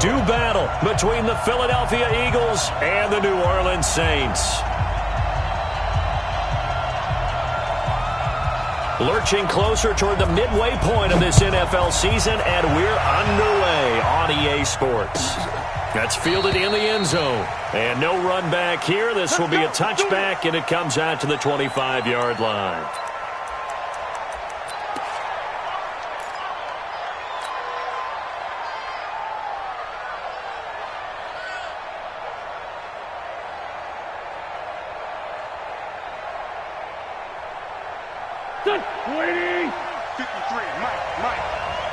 do battle between the Philadelphia Eagles and the New Orleans Saints. Lurching closer toward the midway point of this NFL season, and we're underway on EA Sports. That's fielded in the end zone. And no run back here. This will be a touchback, and it comes out to the 25-yard line. Waiting. 53, Mike.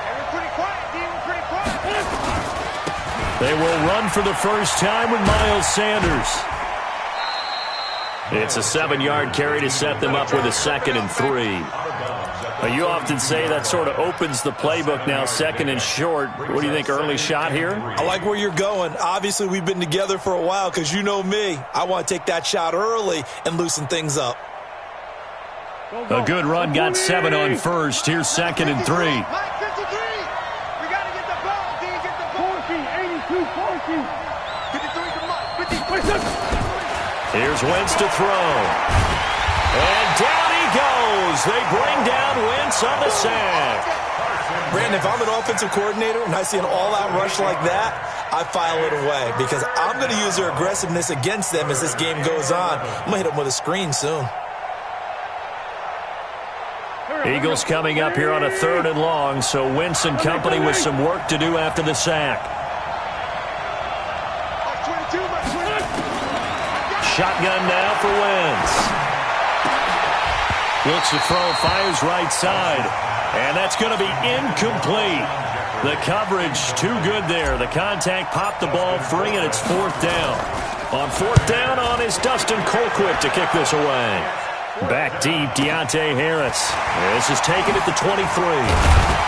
And we're pretty quiet, D. We're pretty quiet. They will run for the first time with Miles Sanders. It's a 7-yard carry to set them up with a 2nd and 3. You often say that sort of opens the playbook now, 2nd and short. What do you think, early shot here? I like where you're going. Obviously, we've been together for a while because you know me. I want to take that shot early and loosen things up. A good run, got 7 on first. Here's 2nd and 3. Mike, 53. We got to get the ball, D. Get the ball. 82, 53 to Mike. 50. Here's Wentz to throw. And down he goes. They bring down Wentz on the sack. Brandon, if I'm an offensive coordinator and I see an all-out rush like that, I file it away because I'm going to use their aggressiveness against them as this game goes on. I'm going to hit them with a screen soon. Eagles coming up here on a 3rd and long, so Wentz and company with some work to do after the sack. Shotgun now for Wentz. Looks to throw, fires right side, and that's going to be incomplete. The coverage too good there. The contact popped the ball free, and it's 4th down. On 4th down is Dustin Colquitt to kick this away. Back deep, Deontay Harris. This is taken at the 23.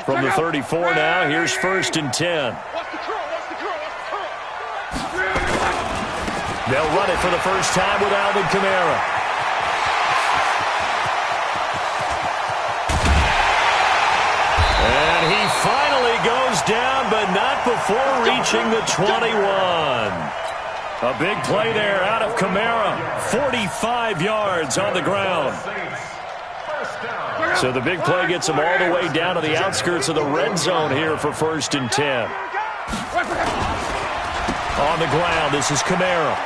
From the 34 now, here's 1st and 10. They'll run it for the first time with Alvin Kamara. And he finally goes down, but not before reaching the 21. A big play there out of Kamara. 45 yards on the ground. So the big play gets him all the way down to the outskirts of the red zone here for 1st and 10. On the ground, this is Kamara.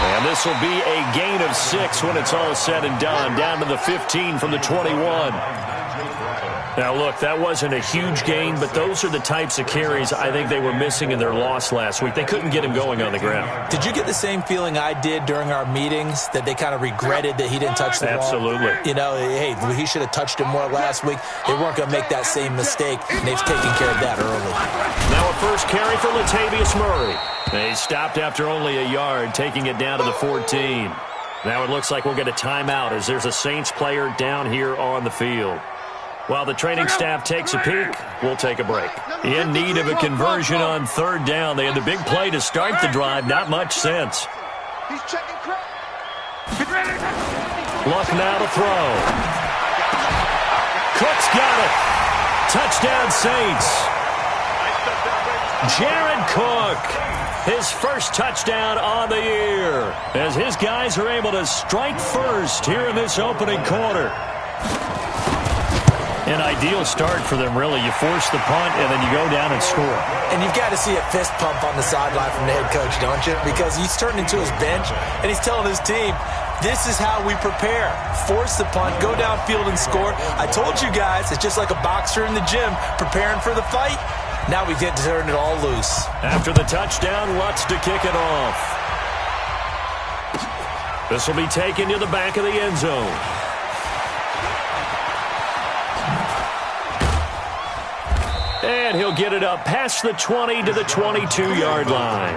And this will be a gain of 6 when it's all said and done, down to the 15 from the 21. Now, look, that wasn't a huge gain, but those are the types of carries I think they were missing in their loss last week. They couldn't get him going on the ground. Did you get the same feeling I did during our meetings, that they kind of regretted that he didn't touch the ball? Absolutely. You know, hey, he should have touched it more last week. They weren't going to make that same mistake, and they've taken care of that early. Now a first carry for Latavius Murray. They stopped after only a yard, taking it down to the 14. Now it looks like we'll get a timeout as there's a Saints player down here on the field. While the training staff takes a peek, we'll take a break. In need of a conversion on 3rd down. They had the big play to start the drive. Not much sense. Luck now to throw. Cook's got it. Touchdown Saints. Jared Cook, his first touchdown on the year, as his guys are able to strike first here in this opening quarter. An ideal start for them, really. You force the punt, and then you go down and score. And you've got to see a fist pump on the sideline from the head coach, don't you? Because he's turned into his bench, and he's telling his team, this is how we prepare. Force the punt, go downfield and score. I told you guys, it's just like a boxer in the gym preparing for the fight. Now we get to turn it all loose. After the touchdown, Lutz to kick it off. This will be taken to the back of the end zone. And he'll get it up past the 20 to the 22-yard line.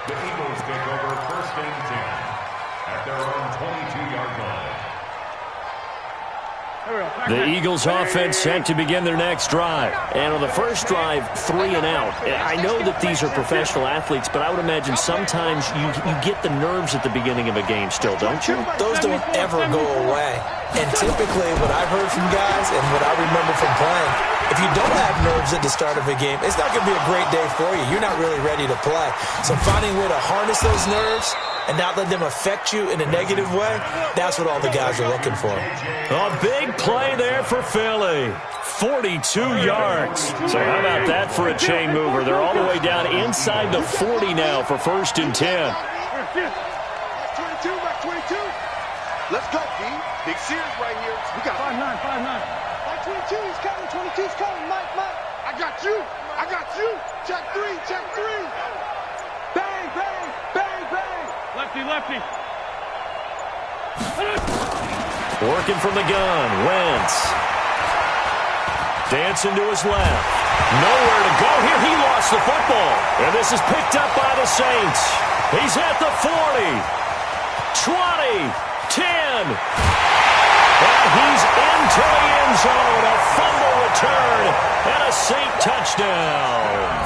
The Eagles take over 1st and 10 at their own 22-yard line. The Eagles offense set to begin their next drive. And on the first drive, 3 and out. I know that these are professional athletes, but I would imagine sometimes you get the nerves at the beginning of a game still, don't you? Those don't ever go away. And typically what I've heard from guys and what I remember from playing, if you don't have nerves at the start of a game, it's not going to be a great day for you. You're not really ready to play. So finding a way to harness those nerves and not let them affect you in a negative way, that's what all the guys are looking for. A big play there for Philly. 42 yards. So how about that for a chain mover? They're all the way down inside the 40 now for 1st and 10. 22, back 22. Let's go, D. Big Sears right here. We got 5'9", 5'9". Back 22, he's coming. 22's coming. Mike. I got you. Check 3. Bang. Lefty. Working from the gun. Wentz. Dancing to his left. Nowhere to go here. He lost the football. And this is picked up by the Saints. He's at the 40. 20. 10. And he's into the end zone. A fumble return and a Saint touchdown.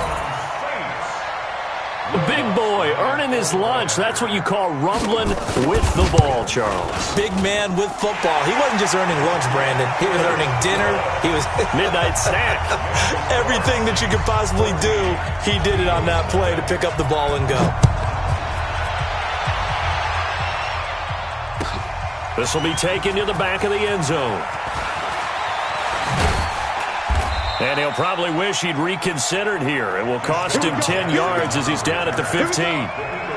The big boy earning his lunch. That's what you call rumbling with the ball, Charles. Big man with football. He wasn't just earning lunch, Brandon. He was earning dinner. He was midnight snack. Everything that you could possibly do, he did it on that play to pick up the ball and go. This will be taken to the back of the end zone. And he'll probably wish he'd reconsidered here. It will cost him 10 yards as he's down at the 15.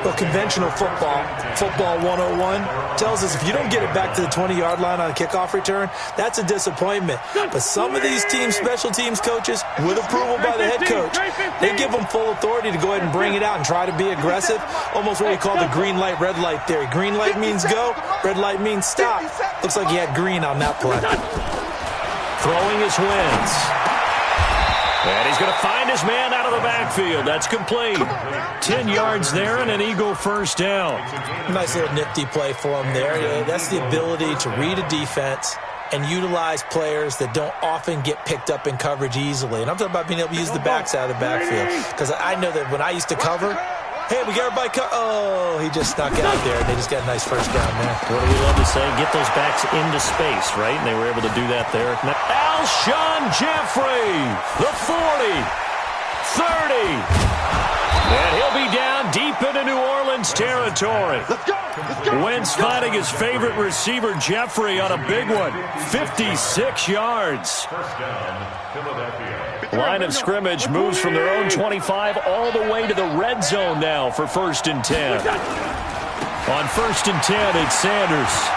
Well, conventional football 101, tells us if you don't get it back to the 20-yard line on a kickoff return, that's a disappointment. But some of these teams, special teams coaches, with approval by the head coach, they give them full authority to go ahead and bring it out and try to be aggressive, almost what we call the green light, red light theory. Green light means go, red light means stop. Looks like he had green on that play. Throwing his Wentz. And he's going to find his man out of the backfield. That's complete. 10 yards there and an Eagle first down. Nice little nifty play for him there. That's the ability to read a defense and utilize players that don't often get picked up in coverage easily. And I'm talking about being able to use the backs out of the backfield. Because I know that when I used to cover, hey, we got everybody oh, he just snuck out there. They just got a nice first down there. What do we love to say? Get those backs into space, right? And they were able to do that there. Alshon Jeffrey, the 40, 30. And he'll be down deep into New Orleans territory. Let's go. Wentz finding his favorite receiver, Jeffrey, on a big one. 56 yards. First down, Philadelphia. Line of scrimmage moves from their own 25 all the way to the red zone now for 1st and 10. On 1st and 10, it's Sanders.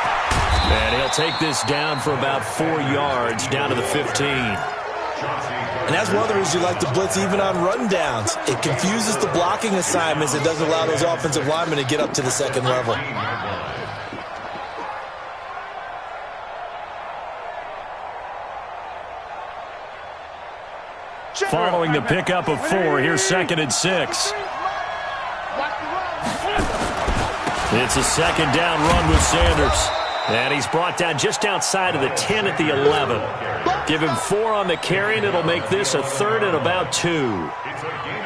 And he'll take this down for about 4 yards down to the 15. And that's one of the reasons you like to blitz even on rundowns. It confuses the blocking assignments. It doesn't allow those offensive linemen to get up to the second level. Following the pickup of 4, here's 2nd and 6. It's a 2nd down run with Sanders. And he's brought down just outside of the 10 at the 11. Give him 4 on the carry, and it'll make this a 3rd and about 2.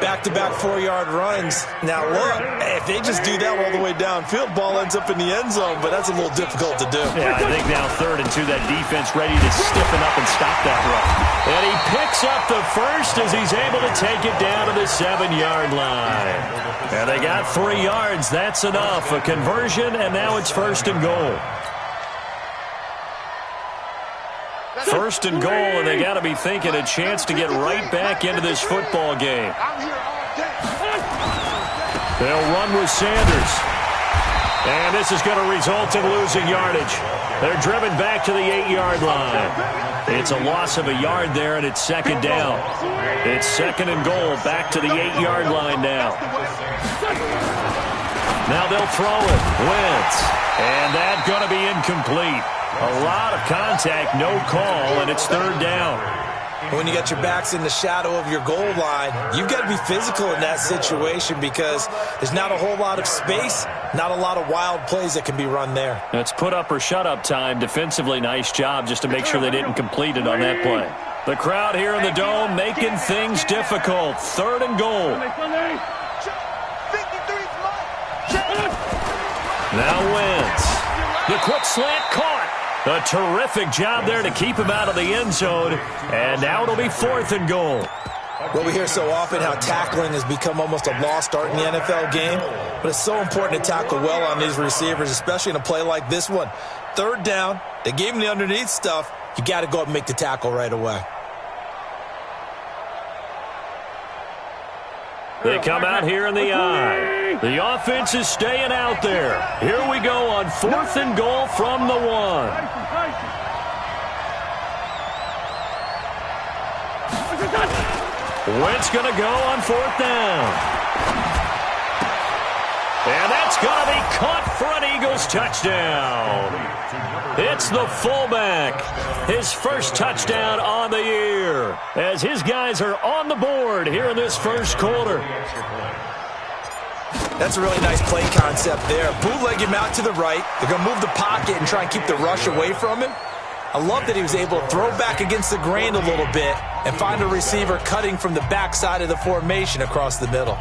Back-to-back 4-yard runs. Now, look, if they just do that all the way downfield, ball ends up in the end zone, but that's a little difficult to do. Yeah, I think now 3rd and 2, that defense ready to stiffen up and stop that run. And he picks up the first as he's able to take it down to the 7-yard line. And they got 3 yards. That's enough. A conversion, and now it's 1st and goal. 1st and goal, and they got to be thinking a chance to get right back into this football game. They'll run with Sanders. And this is going to result in losing yardage. They're driven back to the 8-yard line. It's a loss of a yard there, and it's 2nd down. It's 2nd and goal, back to the 8-yard line now. Now they'll throw it. Wentz. And that's going to be incomplete. A lot of contact, no call, and it's third down. When you got your backs in the shadow of your goal line, you've got to be physical in that situation because there's not a whole lot of space, not a lot of wild plays that can be run there. It's put up or shut up time. Defensively, nice job just to make sure they didn't complete it on that play. The crowd here in the Dome making things difficult. Third and goal. Now Wentz. The quick slant caught. A terrific job there to keep him out of the end zone. And now it'll be fourth and goal. Well, we hear so often how tackling has become almost a lost art in the NFL game. But it's so important to tackle well on these receivers, especially in a play like this one. Third down, they gave him the underneath stuff. You got to go up and make the tackle right away. They come out here in the eye. The offense is staying out there. Here we go on fourth and goal from the 1. Wentz going to go on fourth down. And that's going to be caught for an Eagles touchdown. It's the fullback. His first touchdown on the year as his guys are on the board here in this first quarter. That's a really nice play concept there. Bootleg him out to the right. They're going to move the pocket and try and keep the rush away from him. I love that he was able to throw back against the grain a little bit and find a receiver cutting from the backside of the formation across the middle.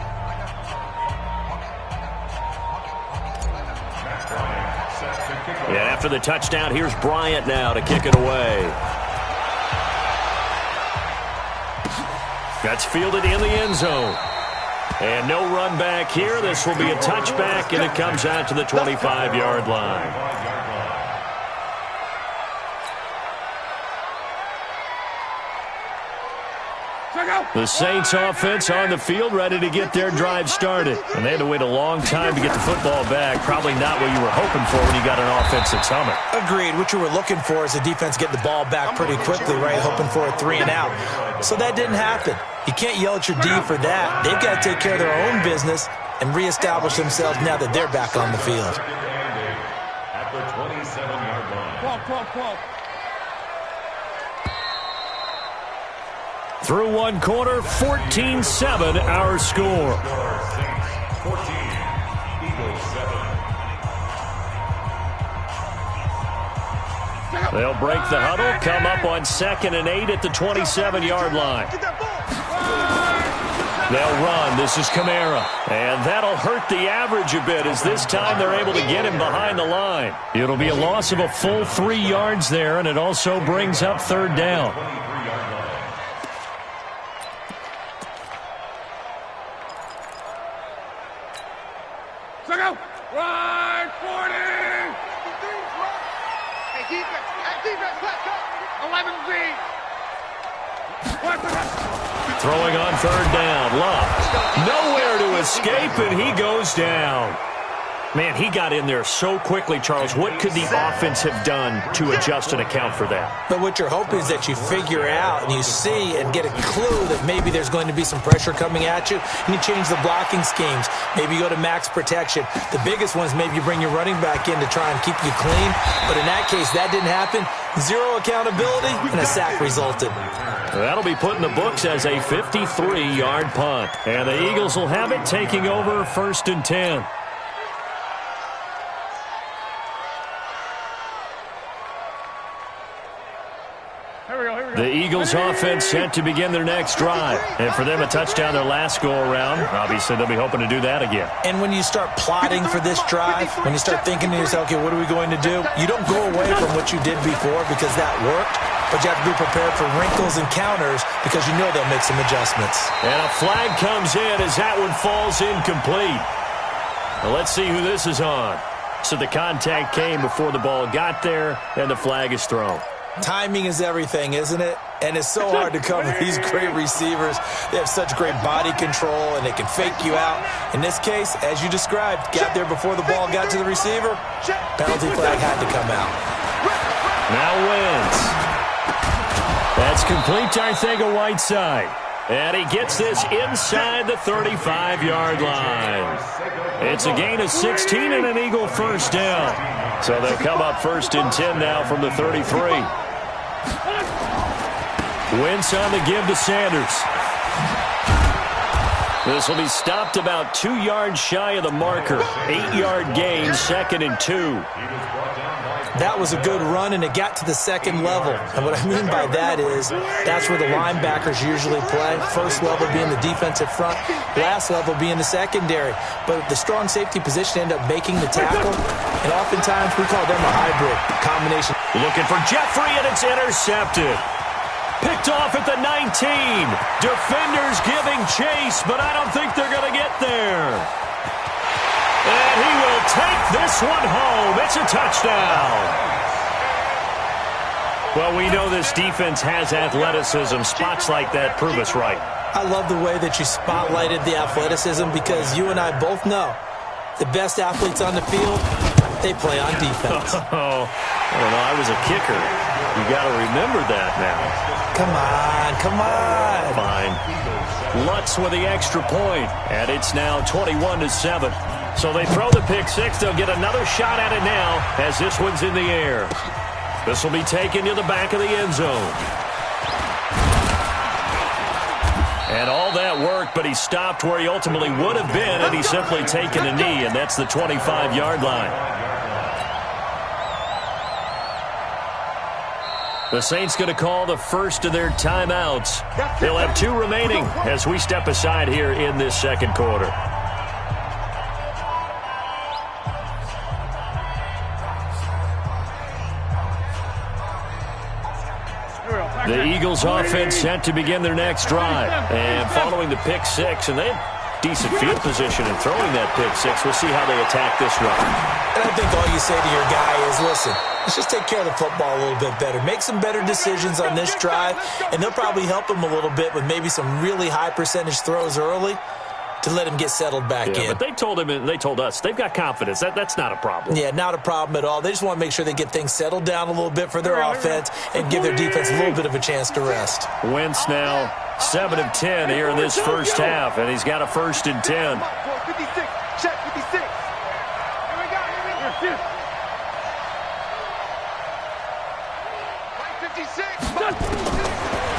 Yeah, after the touchdown, here's Bryant now to kick it away. That's fielded in the end zone. And no run back here. This will be a touchback, and it comes out to the 25-yard line. The Saints offense on the field ready to get their drive started. And they had to wait a long time to get the football back. Probably not what you were hoping for when you got an offense that's humming. Agreed. What you were looking for is the defense get the ball back pretty quickly, right? Hoping for a 3 and out. So that didn't happen. You can't yell at your D for that. They've got to take care of their own business and reestablish themselves now that they're back on the field. At the 27-yard line. Through one quarter, 14-7 our score. 14, Eagles 7. They'll break the huddle, come up on 2nd and 8 at the 27-yard line. They'll run. This is Kamara. And that'll hurt the average a bit as this time they're able to get him behind the line. It'll be a loss of a full 3 yards there, and it also brings up third down. Right, 40! Hey, defense, let's go! 11Z! Throwing on third down. Love. Nowhere to escape, and he goes down. Man, he got in there so quickly, Charles. What could the offense have done to adjust and account for that? But what you're hoping is that you figure out and you see and get a clue that maybe there's going to be some pressure coming at you, and you change the blocking schemes. Maybe you go to max protection. The biggest one is maybe you bring your running back in to try and keep you clean. But in that case, that didn't happen. Zero accountability, and a sack resulted. That'll be put in the books as a 53-yard punt. And the Eagles will have it, taking over 1st and 10. The Eagles offense set to begin their next drive. And for them, a touchdown their last go-around. Obviously, they'll be hoping to do that again. And when you start plotting for this drive, when you start thinking to yourself, okay, what are we going to do? You don't go away from what you did before because that worked. But you have to be prepared for wrinkles and counters because you know they'll make some adjustments. And a flag comes in as that one falls incomplete. Well, let's see who this is on. So the contact came before the ball got there, and the flag is thrown. Timing is everything, isn't it? And it's so hard to cover these great receivers. They have such great body control, and they can fake you out. In this case, as you described, got there before the ball got to the receiver. Penalty flag had to come out. Now Wentz. That's complete to Arcega-Whiteside. And he gets this inside the 35-yard line. It's a gain of 16 and an Eagle first down. So they'll come up 1st and 10 now from the 33. Wentz on the give to Sanders. This will be stopped about 2 yards shy of the marker. 8-yard gain, 2nd and 2. That was a good run, and it got to the second level. And what I mean by that is that's where the linebackers usually play. First level being the defensive front, last level being the secondary. But the strong safety position ended up making the tackle, and oftentimes we call them a hybrid combination. Looking for Jeffrey, and it's intercepted. Picked off at the 19. Defenders giving chase, but I don't think they're going to get there. And he will take this one home. It's a touchdown. Well, we know this defense has athleticism. Spots like that prove us right. I love the way that you spotlighted the athleticism because you and I both know the best athletes on the field, they play on defense. Oh, I don't know. I was a kicker. You got to remember that now. Come on, come on. Fine. Lutz with the extra point, and it's now 21-7. So they throw the pick six. They'll get another shot at it now as this one's in the air. This will be taken to the back of the end zone. And all that work, but he stopped where he ultimately would have been, and he's simply taken a knee, and that's the 25-yard line. The Saints going to call the first of their timeouts. They'll have 2 remaining as we step aside here in this second quarter. The Eagles offense set to begin their next drive. And following the pick six, and they have decent field position in throwing that pick six. We'll see how they attack this run. And I think all you say to your guy is, listen, let's just take care of the football a little bit better. Make some better decisions on this drive, and they'll probably help him a little bit with maybe some really high percentage throws early to let him get settled back in. But they told him, and they told us, they've got confidence. That's not a problem. Yeah, not a problem at all. They just want to make sure they get things settled down a little bit for their offense and give their defense a little bit of a chance to rest. Wentz now 7 of 10 here in this first half, and he's got a 1st and 10. 56, check 56. Here we go, here we go. 56.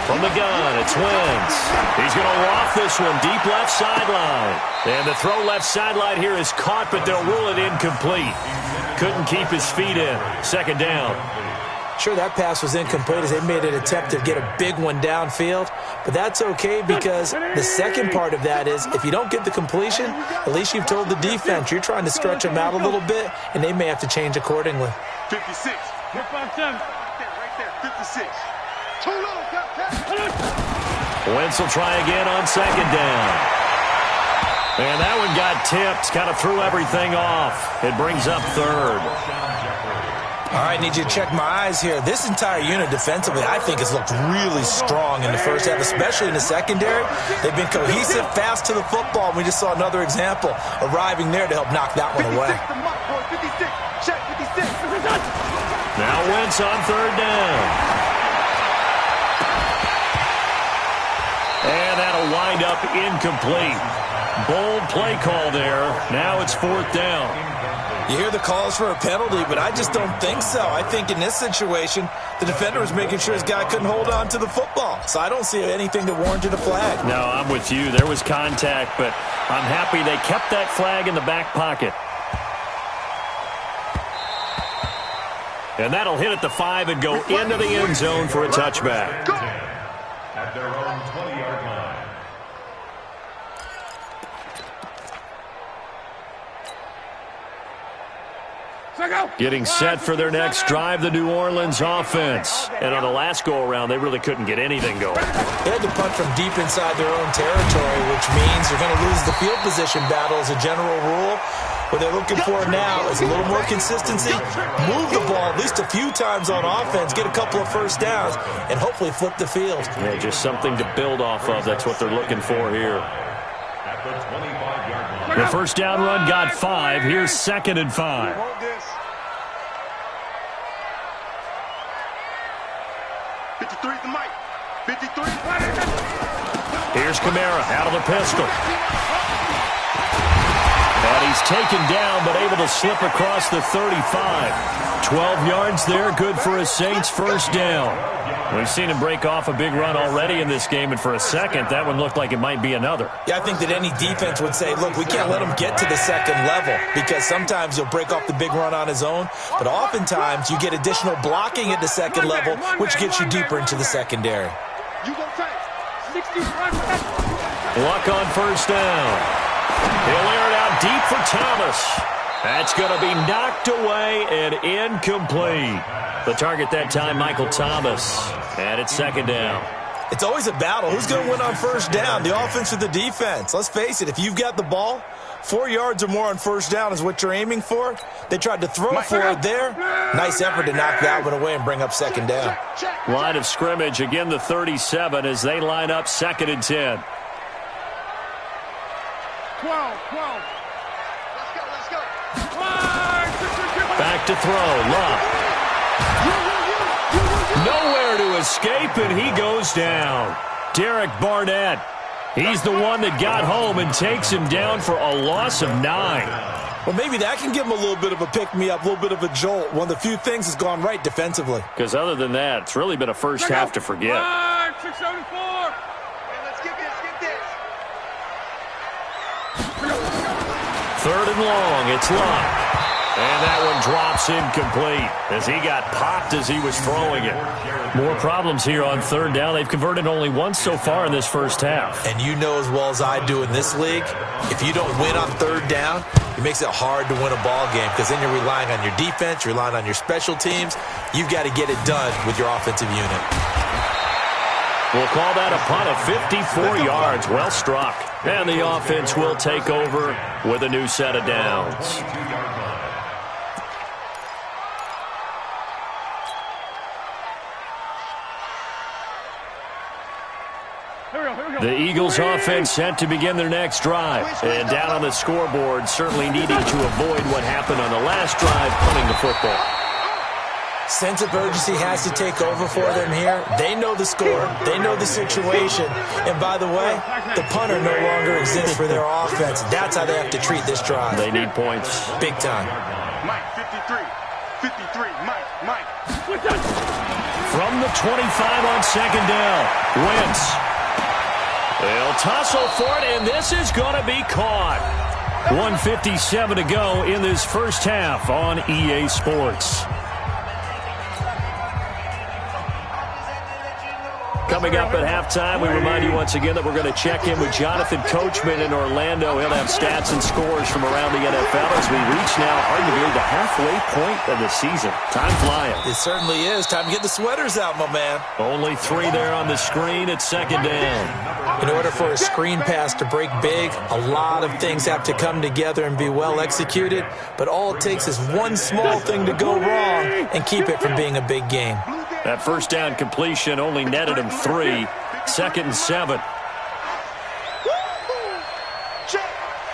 From the gun, it's Wentz. He's going to loft this one deep left sideline. And the throw left sideline here is caught, but they'll rule it incomplete. Couldn't keep his feet in. 2nd down. Sure, that pass was incomplete as they made an attempt to get a big one downfield. But that's okay because the second part of that is if you don't get the completion, at least you've told the defense you're trying to stretch them out a little bit, and they may have to change accordingly. 56. Right there, 56. Too low, Wentz will try again on 2nd down. And that one got tipped, kind of threw everything off. It brings up 3rd. All right, need you to check my eyes here. This entire unit defensively, I think, has looked really strong in the first half, especially in the secondary. They've been cohesive, fast to the football. We just saw another example arriving there to help knock that one away. 56, check 56. Now Wentz on 3rd down. And that'll wind up incomplete. Bold play call there. Now it's 4th down. You hear the calls for a penalty, but I just don't think so. I think in this situation, the defender was making sure his guy couldn't hold on to the football. So I don't see anything that warranted a flag. No, I'm with you. There was contact, but I'm happy they kept that flag in the back pocket. And that'll hit at the 5 and go into the end zone for a touchback. At their own 20-yard line. Getting set for their next drive, the New Orleans offense. And on the last go-around, they really couldn't get anything going. They had to punt from deep inside their own territory, which means they're going to lose the field position battle as a general rule. What they're looking for now is a little more consistency, move the ball at least a few times on offense, get a couple of first downs, and hopefully flip the field. Yeah, just something to build off of. That's what they're looking for here. At the 25-yard line. The first down run got 5. Here's 2nd and 5. 53 the mic. 53. Here's Kamara out of the pistol. And he's taken down, but able to slip across the 35. 12 yards there, good for a Saints first down. We've seen him break off a big run already in this game, and for a second, that one looked like it might be another. Yeah, I think that any defense would say, look, we can't let him get to the second level, because sometimes he'll break off the big run on his own, but oftentimes you get additional blocking at the second level, which gets you deeper into the secondary. You go fast. Luck on first down. He'll air it out deep for Thomas. That's going to be knocked away and incomplete. The target that time, Michael Thomas. And it's second down. It's always a battle. Who's going to win on first down, the offense or the defense? Let's face it, if you've got the ball, 4 yards or more on first down is what you're aiming for. They tried to throw for it there. Nice effort to knock that one away and bring up second down. Line of scrimmage, again the 37 as they line up second and 10. 12. Let's go. Back to throw, Luck. Nowhere to escape, and he goes down. Derek Barnett. He's the one that got home and takes him down for a loss of 9. Well, maybe that can give him a little bit of a pick-me-up, a little bit of a jolt. One of the few things has gone right defensively. Because other than that, it's really been a first half to forget. 674. Let's get this. Third and long, it's Luck. And that one drops incomplete as he got popped as he was throwing it. More problems here on third down. They've converted only once so far in this first half. And you know as well as I do in this league, if you don't win on third down, it makes it hard to win a ball game because then you're relying on your defense, you're relying on your special teams. You've got to get it done with your offensive unit. We'll call that a punt of 54 yards. Well struck. And the offense will take over with a new set of downs. The Eagles offense set to begin their next drive. And down on the scoreboard, certainly needing to avoid what happened on the last drive, punting the football. Sense of urgency has to take over for them here. They know the score. They know the situation. And by the way, the punter no longer exists for their offense. That's how they have to treat this drive. They need points. Big time. Mike, 53. Mike. From the 25 on second down, Wentz. They'll tussle for it, and this is going to be caught. 1:57 to go in this first half on EA Sports. Coming up at halftime, we remind you once again that we're going to check in with Jonathan Coachman in Orlando. He'll have stats and scores from around the NFL as we reach now arguably the halfway point of the season. Time flying. It certainly is. Time to get the sweaters out, my man. Only 3 there on the screen at second down. In order for a screen pass to break big, a lot of things have to come together and be well executed. But all it takes is one small thing to go wrong and keep it from being a big game. That first down completion only netted him 3. Second and 7. Check.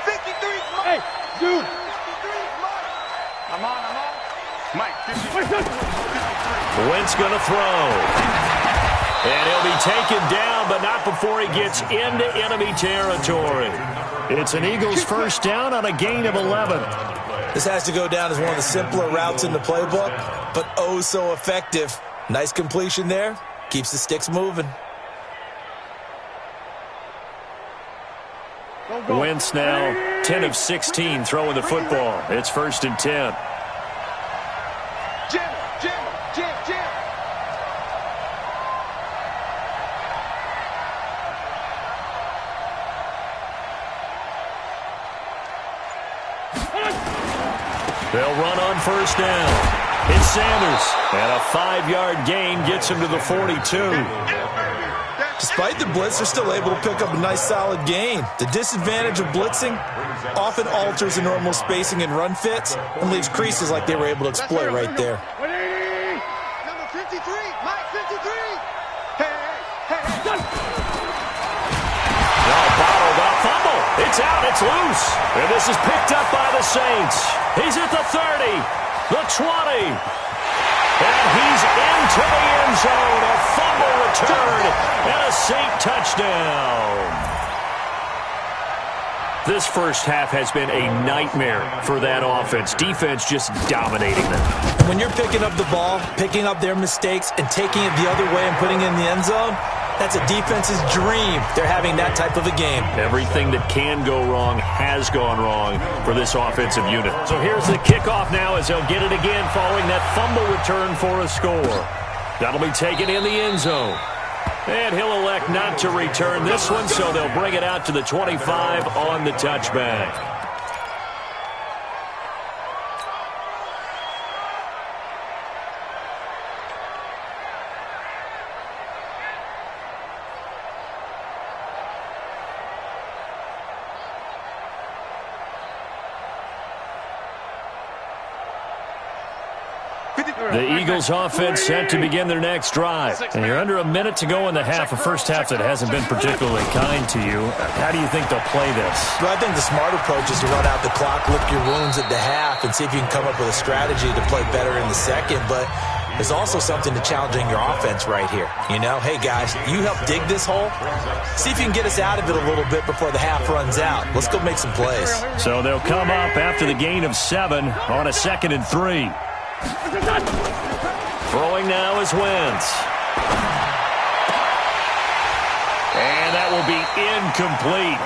53. Hey, dude. 53. I'm on. Mike, 53. Wentz going to throw. And he'll be taken down, but not before he gets into enemy territory. It's an Eagles first down on a gain of 11. This has to go down as one of the simpler routes in the playbook, but oh so effective. Nice completion there. Keeps the sticks moving. Wentz now 10 of 16 throwing the football. It's first and 10. Jam. They'll run on first down. It's Sanders, and a 5-yard gain gets him to the 42. Despite the blitz, they're still able to pick up a nice solid gain. The disadvantage of blitzing often alters the normal spacing and run fits and leaves creases like they were able to exploit right there. Number 53, Mike 53. Hey. Bottled up fumble. It's out. It's loose. And this is picked up by the Saints. He's at the 30, the 20. And he's into the end zone. A fumble return, and a Saint touchdown. This first half has been a nightmare for that offense. Defense just dominating them. And when you're picking up the ball, picking up their mistakes, and taking it the other way and putting it in the end zone, that's a defense's dream. They're having that type of a game. Everything that can go wrong has gone wrong for this offensive unit. So here's the kickoff now as they'll get it again following that fumble return for a score. That'll be taken in the end zone. And he'll elect not to return this one, so they'll bring it out to the 25 on the touchback. The Eagles offense set to begin their next drive. And you're under a minute to go in the half, a first half that hasn't been particularly kind to you. How do you think they'll play this? Well, I think the smart approach is to run out the clock, lick your wounds at the half, and see if you can come up with a strategy to play better in the second. But there's also something to challenging your offense right here. You know, hey, guys, you help dig this hole. See if you can get us out of it a little bit before the half runs out. Let's go make some plays. So they'll come up after the gain of 7 on a 2nd and 3. Throwing now is Wentz. And that will be incomplete.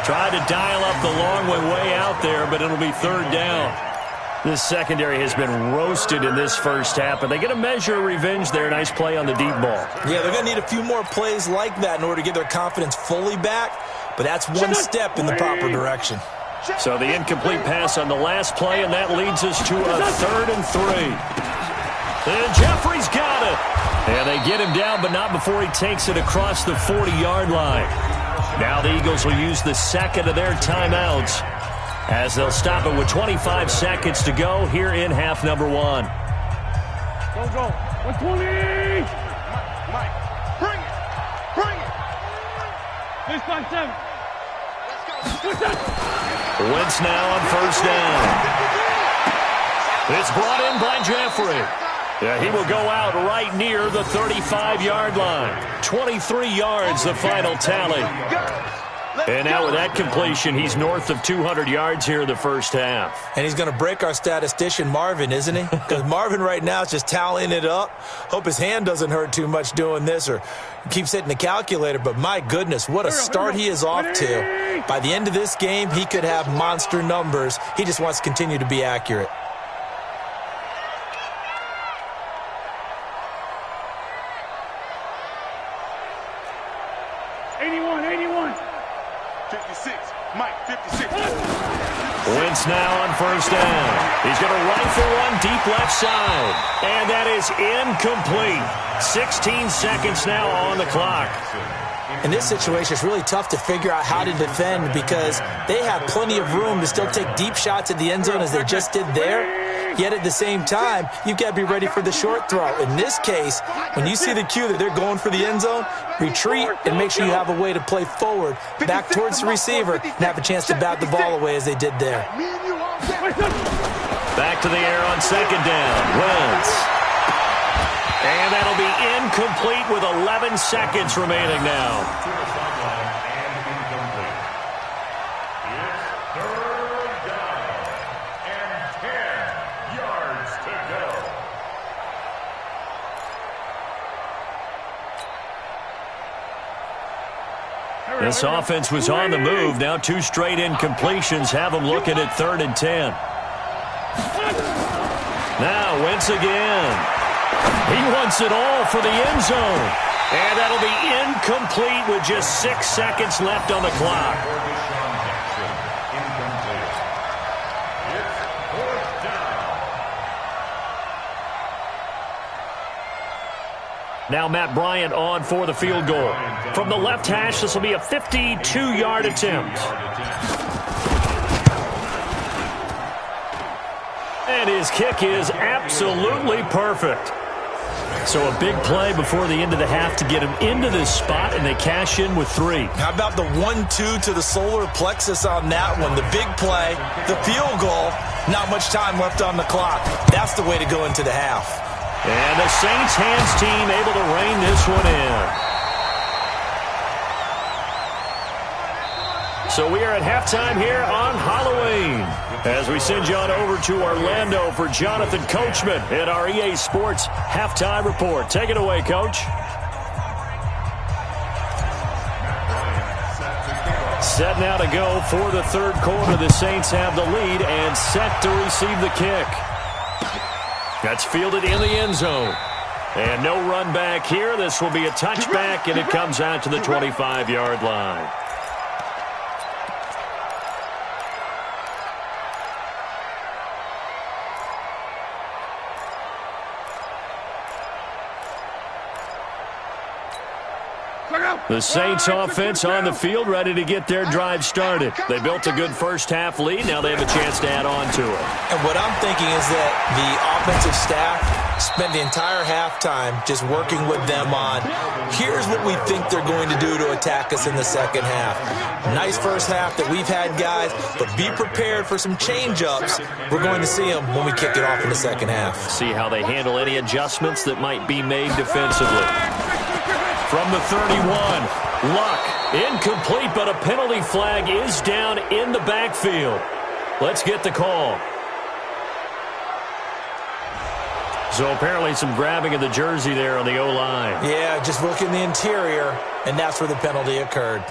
Tried to dial up the long way out there, but it'll be 3rd down. This secondary has been roasted in this first half, but they get a measure of revenge there. Nice play on the deep ball. Yeah, they're going to need a few more plays like that in order to get their confidence fully back, but that's one step in the proper direction. So the incomplete pass on the last play, and that leads us to a 3rd and 3. And Jeffrey's got it. And they get him down, but not before he takes it across the 40-yard line. Now the Eagles will use the second of their timeouts as they'll stop it with 25 seconds to go here in half number 1. Go. 120. Mike, bring it. Bring it. 657. Wentz now on 1st down. It's brought in by Jeffrey. Yeah, he will go out right near the 35-yard line. 23 yards, the final tally. And now with that completion, he's north of 200 yards here in the first half. And he's going to break our statistician, Marvin, isn't he? Because Marvin right now is just tallying it up. Hope his hand doesn't hurt too much doing this or keeps hitting the calculator. But my goodness, what a start he is off to. By the end of this game, he could have monster numbers. He just wants to continue to be accurate. Wentz now on 1st down. He's going to rifle one deep left side. And that is incomplete. 16 seconds now on the clock. In this situation, it's really tough to figure out how to defend because they have plenty of room to still take deep shots at the end zone as they just did there. Yet at the same time, you've got to be ready for the short throw. In this case, when you see the cue that they're going for the end zone, retreat and make sure you have a way to play forward, back towards the receiver, and have a chance to bat the ball away as they did there. Back to the air on 2nd down. Wentz. And that'll be incomplete with 11 seconds remaining now. This offense was on the move. Now 2 straight incompletions have them looking at 3rd and 10. Now Wentz again. He wants it all for the end zone. And that'll be incomplete with just 6 seconds left on the clock. Now Matt Bryant on for the field goal. From the left hash, this will be a 52-yard attempt. And his kick is absolutely perfect. So a big play before the end of the half to get him into this spot, and they cash in with 3. How about the 1-2 to the solar plexus on that one? The big play, the field goal, not much time left on the clock. That's the way to go into the half. And the Saints hands team able to rein this one in. So we are at halftime here on Halloween as we send you on over to Orlando for Jonathan Coachman at our EA Sports Halftime Report. Take it away, Coach. Set now to go for the third quarter. The Saints have the lead and set to receive the kick. That's fielded in the end zone. And no run back here. This will be a touchback, and it comes out to the 25-yard line. The Saints offense on the field, ready to get their drive started. They built a good first-half lead. Now they have a chance to add on to it. And what I'm thinking is that the offensive staff spent the entire halftime just working with them on, here's what we think they're going to do to attack us in the second half. Nice first half that we've had, guys, but be prepared for some change-ups. We're going to see them when we kick it off in the second half. See how they handle any adjustments that might be made defensively. From the 31, Luck, incomplete, but a penalty flag is down in the backfield. Let's get the call. So apparently some grabbing of the jersey there on the O-line. Yeah, just working the interior, and that's where the penalty occurred.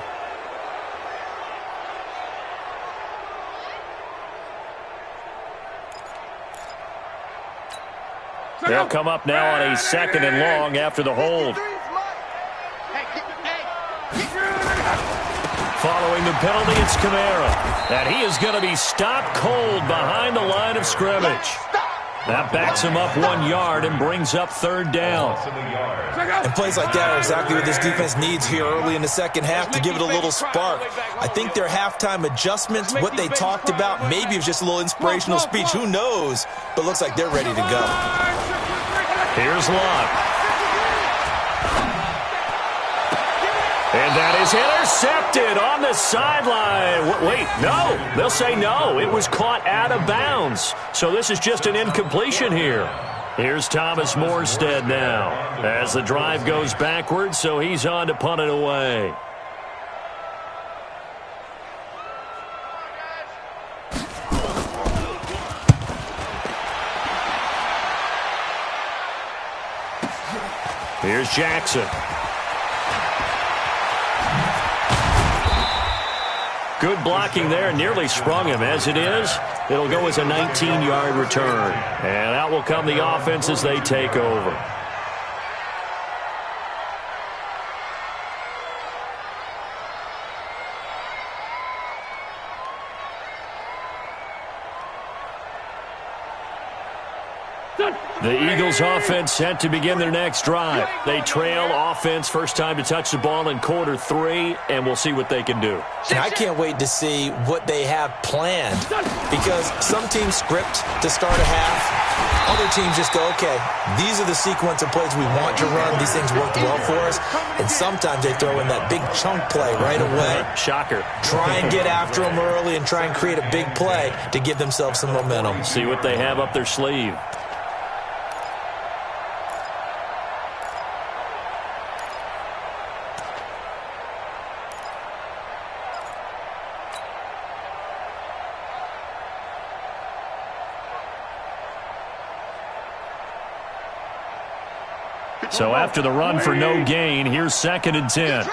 They'll come up now on a second and long after the hold. Following the penalty, it's Kamara. And he is going to be stopped cold behind the line of scrimmage. That backs him up 1 yard and brings up third down. And plays like that are exactly what this defense needs here early in the second half to give it a little spark. I think their halftime adjustments, what they talked about, maybe it was just a little inspirational speech. Who knows? But looks like they're ready to go. Here's Luck. And that is intercepted on the sideline. Wait, no. They'll say no. It was caught out of bounds. So this is just an incompletion here. Here's Thomas Morstead now as the drive goes backwards, so he's on to punt it away. Here's Jackson. Good blocking there, nearly sprung him. As it is, it'll go as a 19-yard return. And out will come the offense as they take over. The Eagles offense set to begin their next drive. They trail offense, first time to touch the ball in quarter 3, and we'll see what they can do. And I can't wait to see what they have planned, because some teams script to start a half. Other teams just go, okay, these are the sequence of plays we want to run. These things worked well for us. And sometimes they throw in that big chunk play right away. Shocker. Try and get after them early and try and create a big play to give themselves some momentum. See what they have up their sleeve. So after the run for no gain, here's 2nd and 10.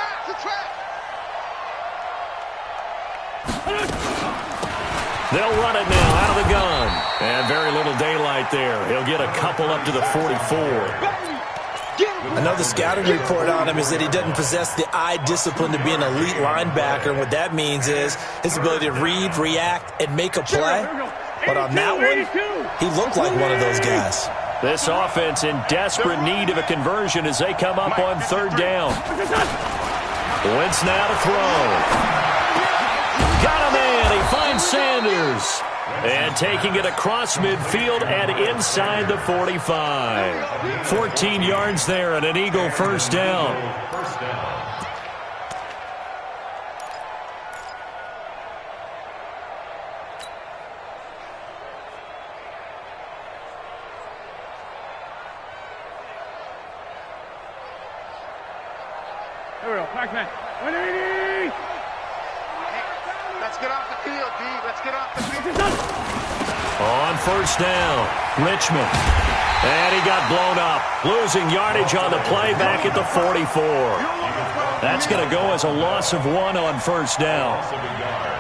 They'll run it now out of the gun. And very little daylight there. He'll get a couple up to the 44. Another scouting report on him is that he doesn't possess the eye discipline to be an elite linebacker. And what that means is his ability to read, react, and make a play. But on that one, he looked like one of those guys. This offense in desperate need of a conversion as they come up on 3rd down. Wentz now to throw. Got a man. He finds Sanders. And taking it across midfield and inside the 45. 14 yards there and an Eagle first down. Here we go. Backman. 180. Let's get off the field, D. Let's get off the field. On first down, Richmond. And he got blown up. Losing yardage on the play back at the 44. That's going to go as a loss of 1 on first down.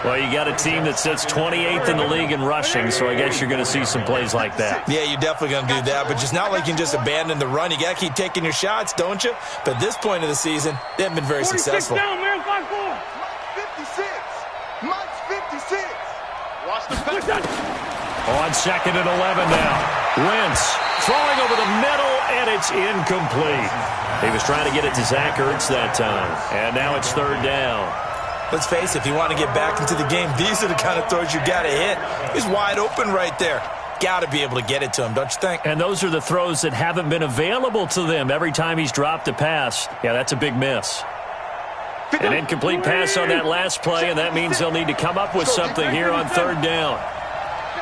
Well, you got a team that sits 28th in the league in rushing, so I guess you're going to see some plays like that. Yeah, you're definitely going to do that, but just not like you can just abandon the run. You got to keep taking your shots, don't you? But at this point of the season, they haven't been very successful. Down, man, 5-4. 56. Mike's 56. Watch the pass. On second and 11 now. Wentz throwing over the middle, and it's incomplete. He was trying to get it to Zach Ertz that time, and now it's third down. Let's face it, if you want to get back into the game, these are the kind of throws you got to hit. He's wide open right there. Got to be able to get it to him, don't you think? And those are the throws that haven't been available to them every time he's dropped a pass. Yeah, that's a big miss. An incomplete pass on that last play, and that means they'll need to come up with something here on third down.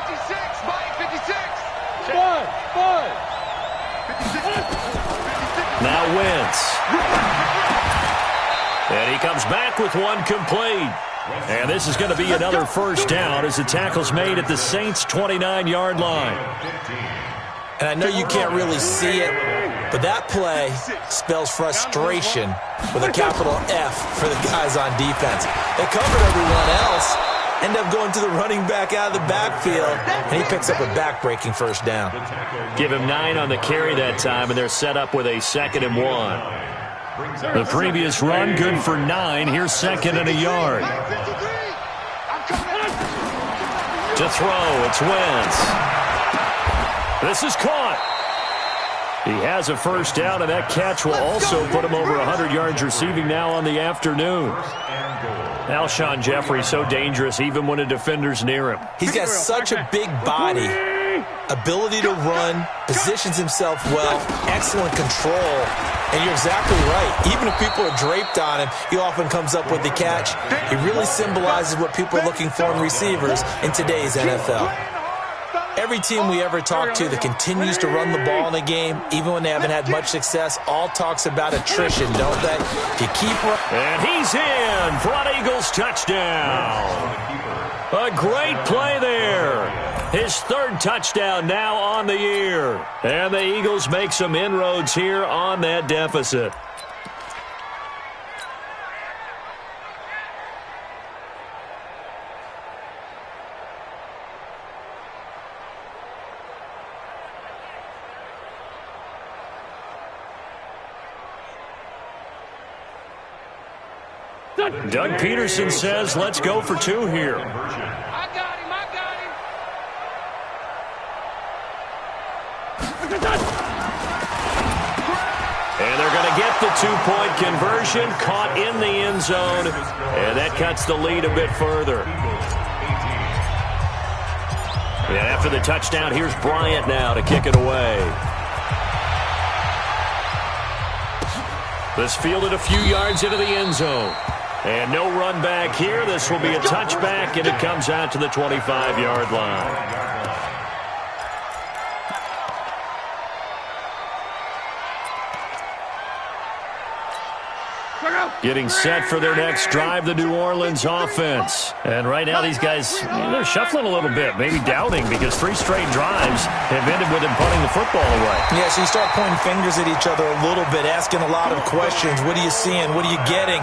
56, Mike, 56. Now Wentz. And he comes back with one complete. And this is going to be another first down as the tackle's made at the Saints' 29-yard line. And I know you can't really see it, but that play spells frustration with a capital F for the guys on defense. They covered everyone else, end up going to the running back out of the backfield, and he picks up a back-breaking first down. Give him 9 on the carry that time, and they're set up with a 2nd and 1. The previous run, good for 9. Here's 2nd and a yard. To throw, it's Wentz. This is caught. He has a first down, and that catch will also put him over 100 yards receiving now on the afternoon. Alshon Jeffrey, so dangerous even when a defender's near him. He's got such a big body, ability to run, positions himself well, excellent control. And you're exactly right. Even if people are draped on him, he often comes up with the catch. He really symbolizes what people are looking for in receivers in today's NFL. Every team we ever talk to that continues to run the ball in a game, even when they haven't had much success, all talks about attrition, don't they? If you keep running. And he's in for an Eagles touchdown. A great play there. His 3rd touchdown now on the year. And the Eagles make some inroads here on that deficit. Doug Peterson says, let's go for 2 here. I got him. And they're going to get the 2-point conversion, caught in the end zone, and that cuts the lead a bit further. And after the touchdown, here's Bryant now to kick it away. This fielded a few yards into the end zone. And no run back here. This will be a touchback, and it comes out to the 25-yard line. Getting set for their next drive, the New Orleans offense. And right now these guys, they're shuffling a little bit, maybe doubting, because 3 straight drives have ended with them punting the football away. Yeah, so you start pointing fingers at each other a little bit, asking a lot of questions. What are you seeing? What are you getting?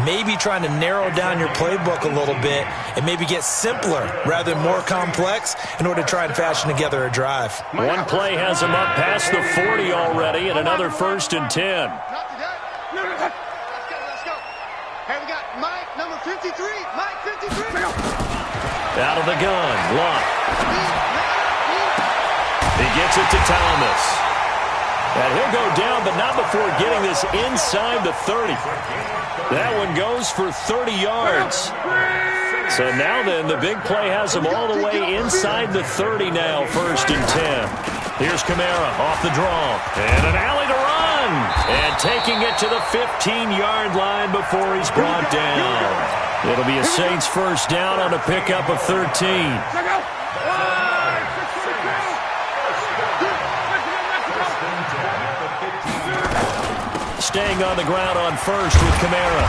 Maybe trying to narrow down your playbook a little bit and maybe get simpler rather than more complex in order to try and fashion together a drive. One play has them up past the 40 already, and another 1st and 10. Hey, we got Mike, number 53. Mike, 53. Out of the gun, Luck. He gets it to Thomas. And he'll go down, but not before getting this inside the 30. That one goes for 30 yards. So now then, the big play has them all the way inside the 30 now, 1st and 10. Here's Kamara off the draw. And an alley to run. And taking it to the 15-yard line before he's brought down. It'll be a Saints first down on a pickup of 13. staying on the ground on first with Kamara.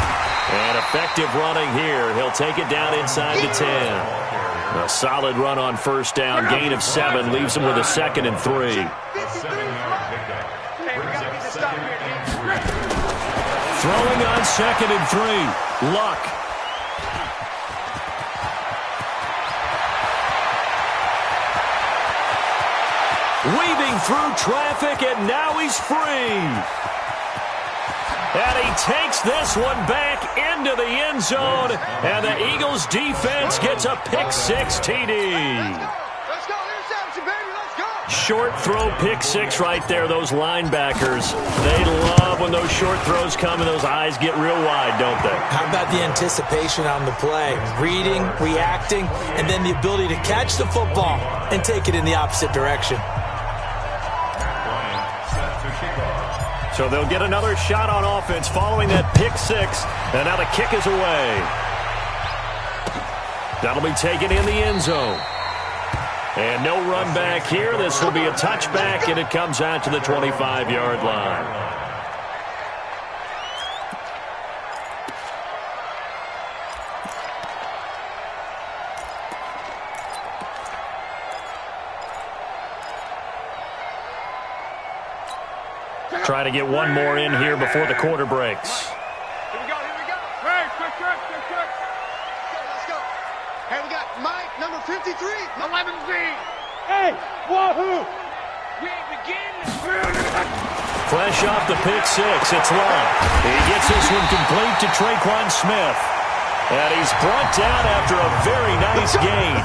And effective running here. He'll take it down inside the 10. A solid run on first down. Gain of 7 leaves him with a 2nd and 3. Throwing on 2nd and 3. Luck. Weaving through traffic, and now he's free. And he takes this one back into the end zone, and the Eagles defense gets a pick-6 TD. Let's go, interception, baby, let's go. Short throw pick-6 right there, those linebackers. They love when those short throws come and those eyes get real wide, don't they? How about the anticipation on the play? Reading, reacting, and then the ability to catch the football and take it in the opposite direction. So they'll get another shot on offense following that pick-6, and now the kick is away. That'll be taken in the end zone. And no run back here. This will be a touchback, and it comes out to the 25-yard line. Try to get one more in here before the quarter breaks. Here we go, here we go. Hey, quick. Let's go. Hey, we got Mike, number 53, 11Z. Hey, wahoo. We begin. Fresh off the pick-6, it's Long. He gets this one complete to Traquan Smith. And he's brought down after a very nice gain.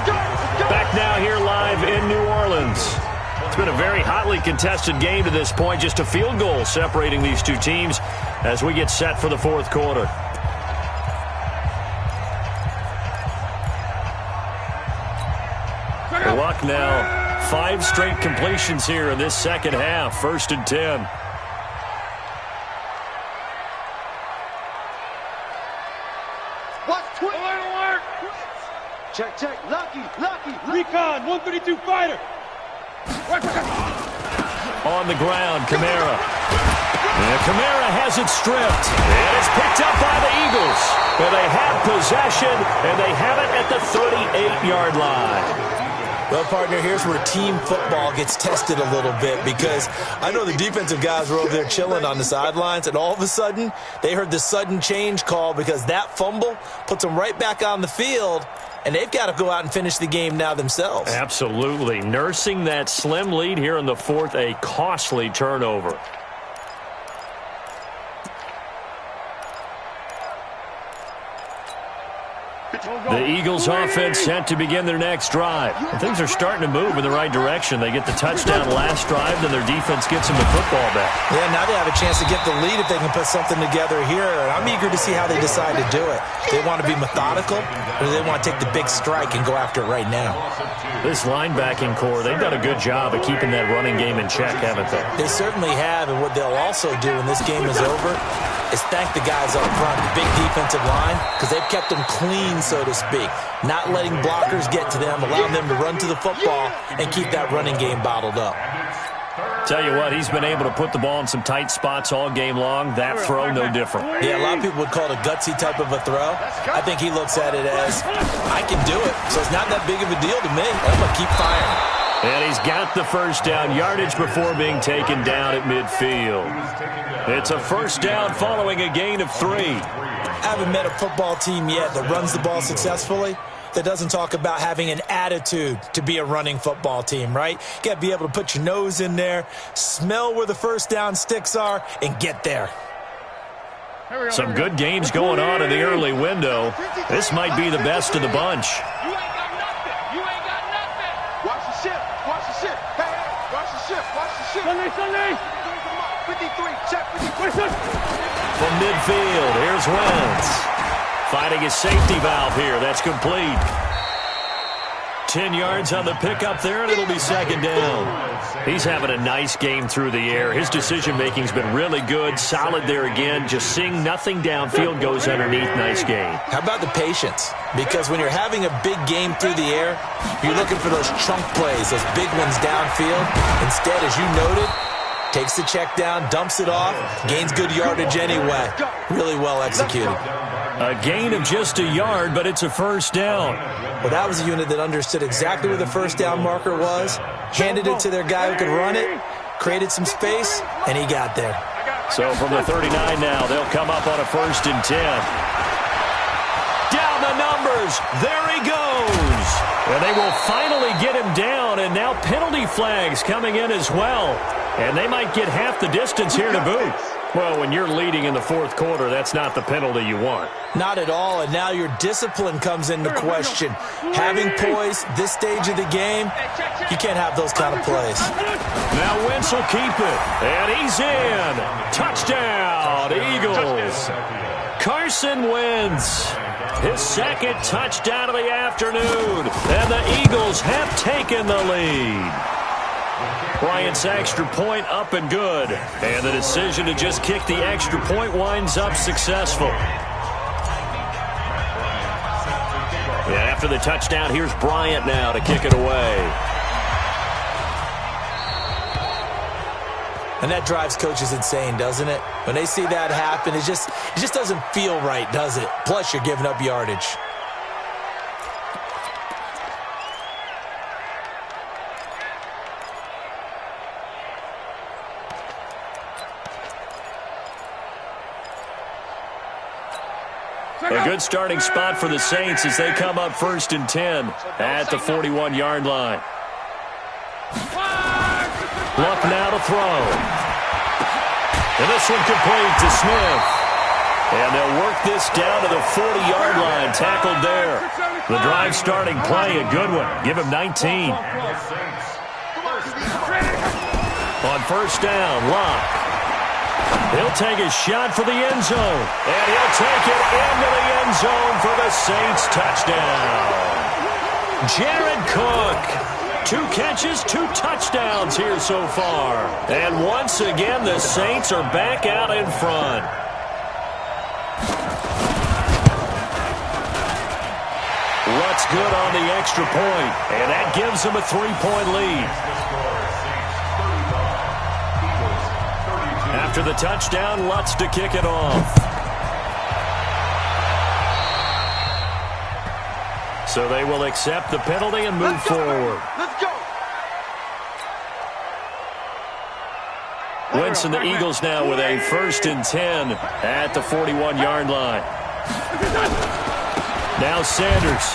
Back now here live in New Orleans. It's been a very hotly contested game to this point. Just a field goal separating these two teams as we get set for the fourth quarter. Luck now. 5 straight completions here in this second half. 1st and 10. Watch, twitch. Alert. Check. Lucky. Recon, 132 fighter. On the ground, Kamara. And Kamara has it stripped. And it's picked up by the Eagles. And they have possession, and they have it at the 38-yard line. Well, partner, here's where team football gets tested a little bit, because I know the defensive guys were over there chilling on the sidelines, and all of a sudden, they heard the sudden change call because that fumble puts them right back on the field, and they've got to go out and finish the game now themselves. Absolutely. Nursing that slim lead here in the fourth, a costly turnover. The Eagles offense set to begin their next drive. And things are starting to move in the right direction. They get the touchdown last drive, then their defense gets them the football back. Yeah, now they have a chance to get the lead if they can put something together here. And I'm eager to see how they decide to do it. Do they want to be methodical, or do they want to take the big strike and go after it right now? This linebacking core, they've done a good job of keeping that running game in check, haven't they? They certainly have, and what they'll also do when this game is over is thank the guys up front, the big defensive line, because they've kept them clean, so to speak. Not letting blockers get to them, allowing them to run to the football and keep that running game bottled up. Tell you what, he's been able to put the ball in some tight spots all game long. That throw, no different. Yeah, a lot of people would call it a gutsy type of a throw. I think he looks at it as, I can do it, so it's not that big of a deal to me. I'm going to keep firing. And he's got the first down yardage before being taken down at midfield. It's a first down following a gain of 3. I haven't met a football team yet that runs the ball successfully that doesn't talk about having an attitude to be a running football team, right? You got to be able to put your nose in there, smell where the first down sticks are, and get there. Some good games going on in the early window. This might be the best of the bunch. You ain't got nothing. Watch the ship. Hey, watch the ship. Sunday. 53, check 53. From midfield, here's Wentz. Finding his safety valve here. That's complete. 10 yards on the pickup there, and it'll be second down. He's having a nice game through the air. His decision-making's been really good. Solid there again. Just seeing nothing downfield goes underneath. Nice game. How about the patience? Because when you're having a big game through the air, you're looking for those chunk plays, those big ones downfield. Instead, as you noted, Takes the check down, dumps it off, gains good yardage anyway. Really well executed. A gain of just a yard, but it's a first down. Well, that was a unit that understood exactly where the first down marker was, handed it to their guy who could run it, created some space, and he got there. So from the 39 now, they'll come up on a 1st and 10. Down the numbers. There he goes. And they will finally get him down, and now penalty flags coming in as well. And they might get half the distance here to boot. Well, when you're leading in the 4th quarter, that's not the penalty you want. Not at all, and now your discipline comes into question. Having poise this stage of the game, you can't have those kind of plays. Now Wentz will keep it, and he's in. Touchdown, Eagles. Carson Wentz, his 2nd touchdown of the afternoon, and the Eagles have taken the lead. Bryant's extra point up and good. And the decision to just kick the extra point winds up successful. Yeah, after the touchdown, here's Bryant now to kick it away. And that drives coaches insane, doesn't it? When they see that happen, it just doesn't feel right, does it? Plus, you're giving up yardage. A good starting spot for the Saints as they come up 1st and 10 at the 41-yard line. Luck now to throw. And this one complete to Smith. And they'll work this down to the 40-yard line, tackled there. The drive starting play, a good one. Give him 19. On 1st down, Luck. He'll take a shot for the end zone. And he'll take it into the end zone for the Saints touchdown. Jared Cook, 2 catches, 2 touchdowns here so far. And once again, the Saints are back out in front. Lutz good on the extra point, and that gives them a 3-point lead. After the touchdown, Lutz to kick it off. So they will accept the penalty and move forward. Let's go. Wentz and the Eagles now with a 1st and 10 at the 41-yard line. Now Sanders.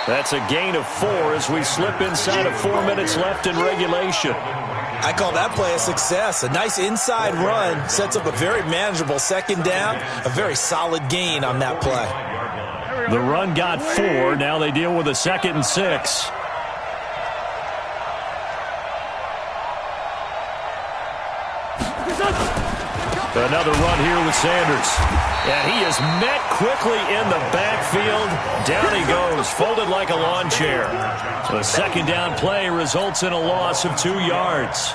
That's a gain of 4 as we slip inside of 4 minutes left in regulation. I call that play a success. A nice inside run sets up a very manageable 2nd down, a very solid gain on that play. The run got 4. Now they deal with a 2nd and 6. Another run here with Sanders. And he is met quickly in the backfield. Down he goes, folded like a lawn chair. The 2nd down play results in a loss of 2 yards.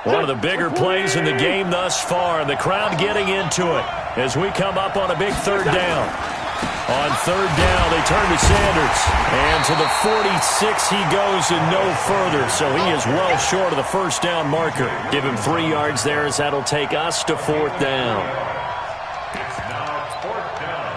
One of the bigger plays in the game thus far. The crowd getting into it as we come up on a big 3rd down. On 3rd down, they turn to Sanders. And to the 46 he goes and no further. So he is well short of the 1st down marker. Give him 3 yards there as that'll take us to 4th down. It's now 4th down.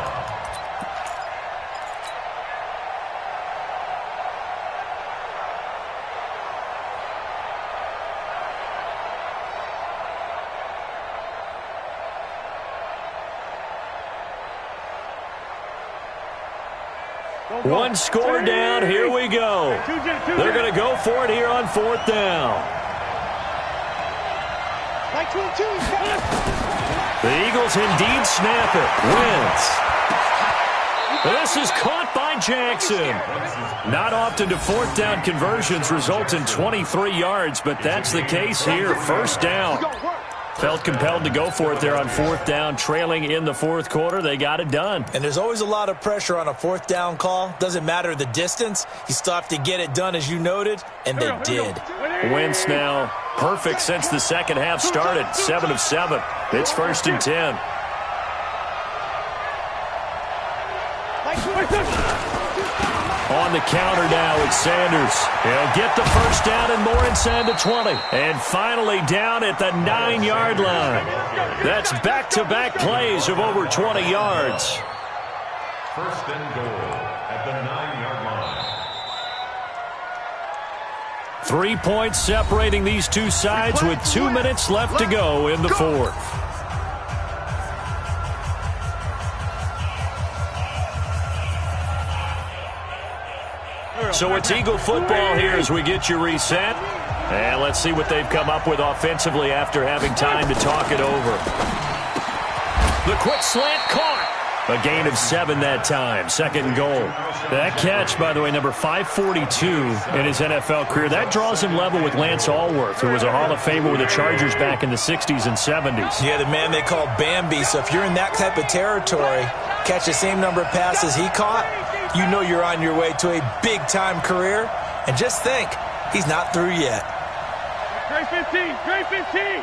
One score down. Here we go. They're going to go for it here on 4th down. The Eagles indeed snap it. Wentz. This is caught by Jackson. Not often do 4th down conversions result in 23 yards, but that's the case here. 1st down. Felt compelled to go for it there on 4th down, trailing in the 4th quarter. They got it done. And there's always a lot of pressure on a 4th down call. Doesn't matter the distance. You still have to get it done, as you noted, and they did. Wentz now perfect since the 2nd half started. 7 of 7. It's 1st and 10. On the counter now with Sanders. He'll get the first down and more inside the 20. And finally down at the 9-yard line. That's back-to-back plays of over 20 yards. First and goal at the 9-yard line. 3 points separating these two sides with 2 minutes left to go in the fourth. So it's Eagle football here as we get you reset. And let's see what they've come up with offensively after having time to talk it over. The quick slant caught. A gain of 7 that time. Second and goal. That catch, by the way, number 542 in his NFL career. That draws him level with Lance Allworth, who was a Hall of Famer with the Chargers back in the 60s and 70s. Yeah, the man they call Bambi. So if you're in that type of territory, catch the same number of passes he caught, you know you're on your way to a big-time career. And just think, he's not through yet. Grade 15, grade 15.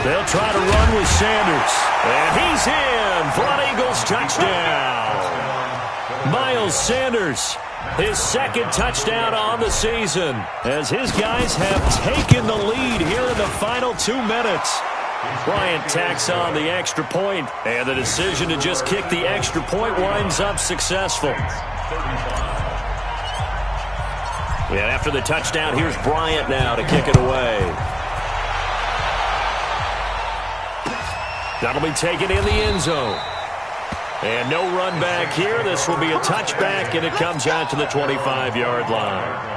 They'll try to run with Sanders. And he's in for an Eagles touchdown. Miles Sanders, his second touchdown on the season, as his guys have taken the lead here in the final 2 minutes. Bryant tacks on the extra point, and the decision to just kick the extra point winds up successful. Yeah, after the touchdown, here's Bryant now to kick it away. That'll be taken in the end zone. And no run back here. This will be a touchback, and it comes out to the 25-yard line.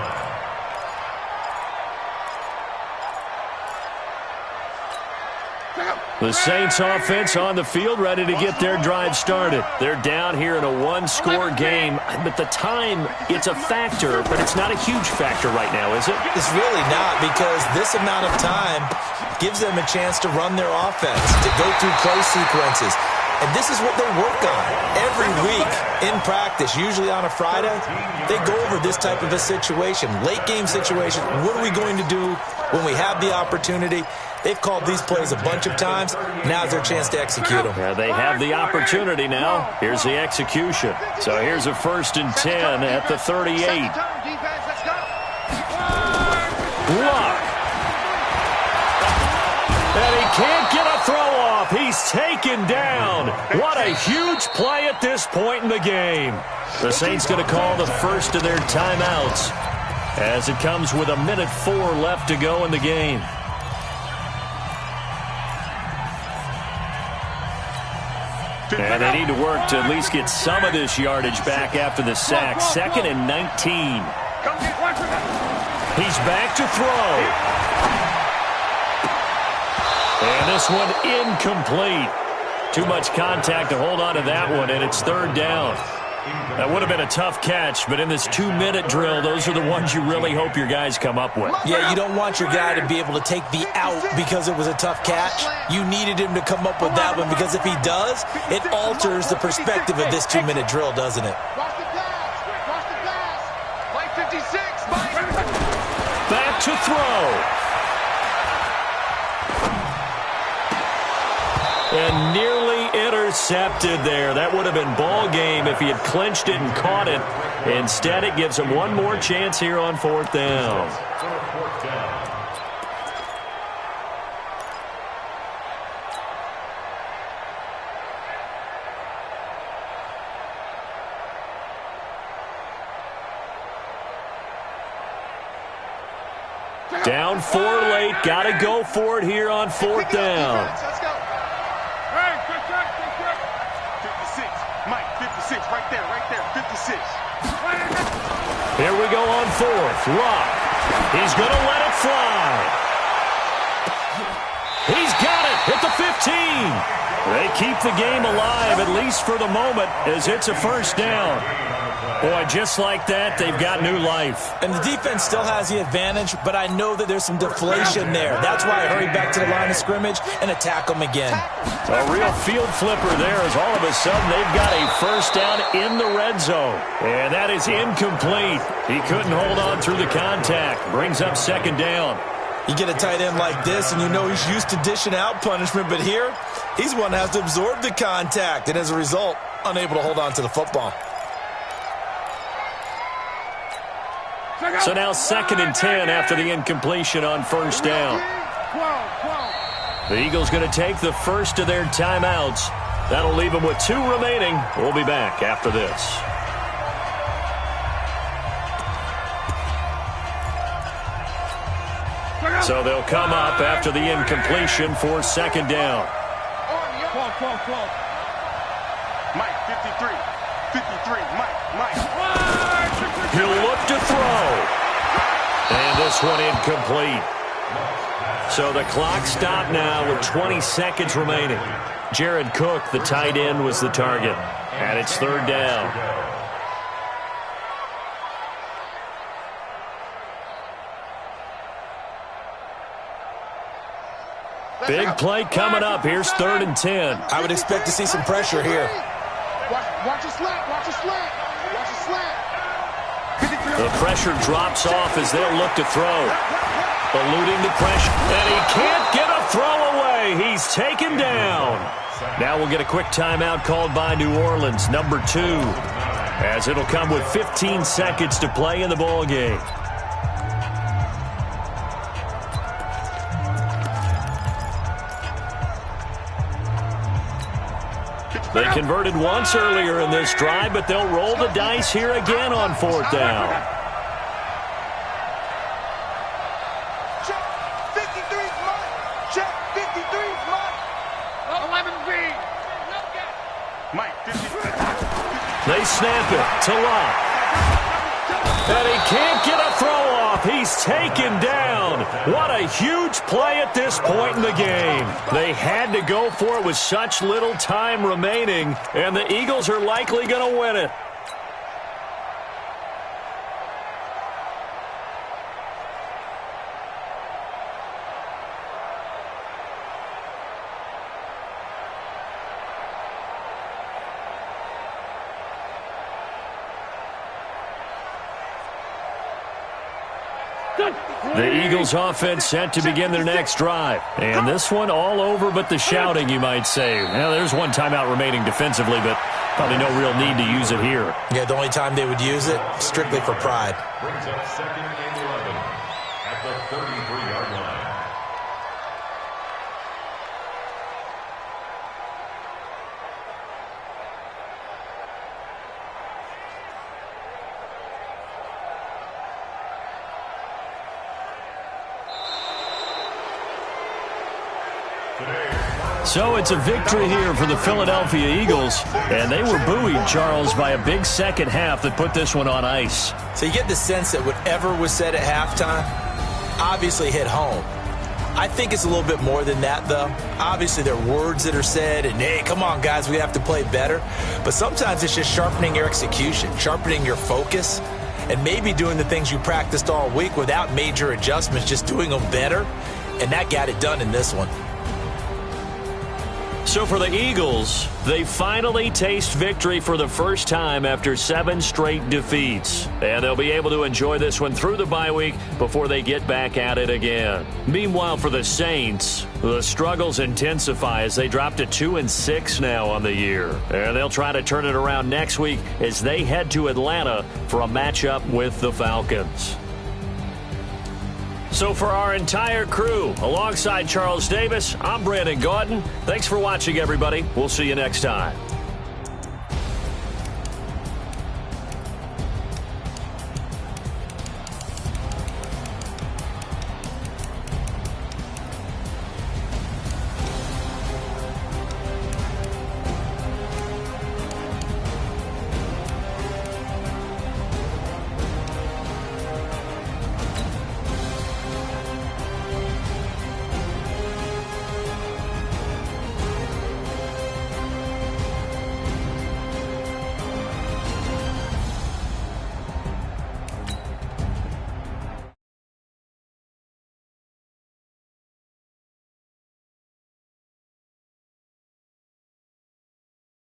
The Saints offense on the field, ready to get their drive started. They're down here in a one-score game, but the time, it's a factor, but it's not a huge factor right now, is it? It's really not, because this amount of time gives them a chance to run their offense, to go through play sequences. And this is what they work on every week in practice, usually on a Friday. They go over this type of a situation, late-game situation. What are we going to do when we have the opportunity? They've called these plays a bunch of times. Now's their chance to execute them. Yeah, they have the opportunity now. Here's the execution. So here's a 1st and 10 at the 38. Block. And he can't get a throw off. He's taken down. What a huge play at this point in the game. The Saints going to call the first of their timeouts as it comes with 1:04 left to go in the game. And they need to work to at least get some of this yardage back after the sack. 2nd and 19. He's back to throw. And this one incomplete. Too much contact to hold on to that one, and it's 3rd down. That would have been a tough catch, but in this 2-minute drill, those are the ones you really hope your guys come up with. Yeah, you don't want your guy to be able to take the out because it was a tough catch. You needed him to come up with that one, because if he does, it alters the perspective of this 2-minute drill, doesn't it? Back to throw. And nearly intercepted there. That would have been ball game if he had clinched it and caught it. Instead, it gives him one more chance here on 4th down. Down 4 late. Got to go for it here on 4th down. 56, right there, 56. Here we go on 4th. Rock. He's going to let it fly. He's got it at the 15. They keep the game alive, at least for the moment, as it's a 1st down. Boy, just like that, they've got new life. And the defense still has the advantage, but I know that there's some deflation there. That's why I hurried back to the line of scrimmage and attack them again. A real field flipper there, as all of a sudden they've got a 1st down in the red zone. And that is incomplete. He couldn't hold on through the contact. Brings up 2nd down. You get a tight end like this, and you know he's used to dishing out punishment, but here, he's one that has to absorb the contact, and as a result, unable to hold on to the football. So now 2nd and 10 after the incompletion on first down. The Eagles going to take the first of their timeouts. That'll leave them with 2 remaining. We'll be back after this. So they'll come up after the incompletion for 2nd down. Mike, 53. 53, Mike. He'll look to throw. And this one incomplete. So the clock stopped now with 20 seconds remaining. Jared Cook, the tight end, was the target. And it's 3rd down. Big play coming up. Here's 3rd and 10. I would expect to see some pressure here. Watch a slant. Watch a slant. Watch a slant. The pressure drops off as they'll look to throw. Eluding the pressure. And he can't get a throw away. He's taken down. Now we'll get a quick timeout called by New Orleans, number 2, as it'll come with 15 seconds to play in the ball game. They converted once earlier in this drive, but they'll roll the dice here again on 4th down. Check 53's Mike. Check 53's Mike. 11B. Mike, 53. They snap it to Locke. And he can't get a throw off. He's taken down. What a huge play at this point in the game. They had to go for it with such little time remaining, and the Eagles are likely going to win it. The Eagles offense set to begin their next drive. And this one all over but the shouting, you might say. Well, there's one timeout remaining defensively, but probably no real need to use it here. Yeah, the only time they would use it, strictly for pride. Brings up 2nd and 11 at the 33-yard line. So it's a victory here for the Philadelphia Eagles, and they were buoyed, Charles, by a big second half that put this one on ice. So you get the sense that whatever was said at halftime obviously hit home. I think it's a little bit more than that, though. Obviously, there are words that are said, and, hey, come on, guys, we have to play better. But sometimes it's just sharpening your execution, sharpening your focus, and maybe doing the things you practiced all week without major adjustments, just doing them better, and that got it done in this one. So for the Eagles, they finally taste victory for the first time after 7 straight defeats. And they'll be able to enjoy this one through the bye week before they get back at it again. Meanwhile, for the Saints, the struggles intensify as they drop to 2-6 now on the year. And they'll try to turn it around next week as they head to Atlanta for a matchup with the Falcons. So for our entire crew, alongside Charles Davis, I'm Brandon Gaudin. Thanks for watching, everybody. We'll see you next time.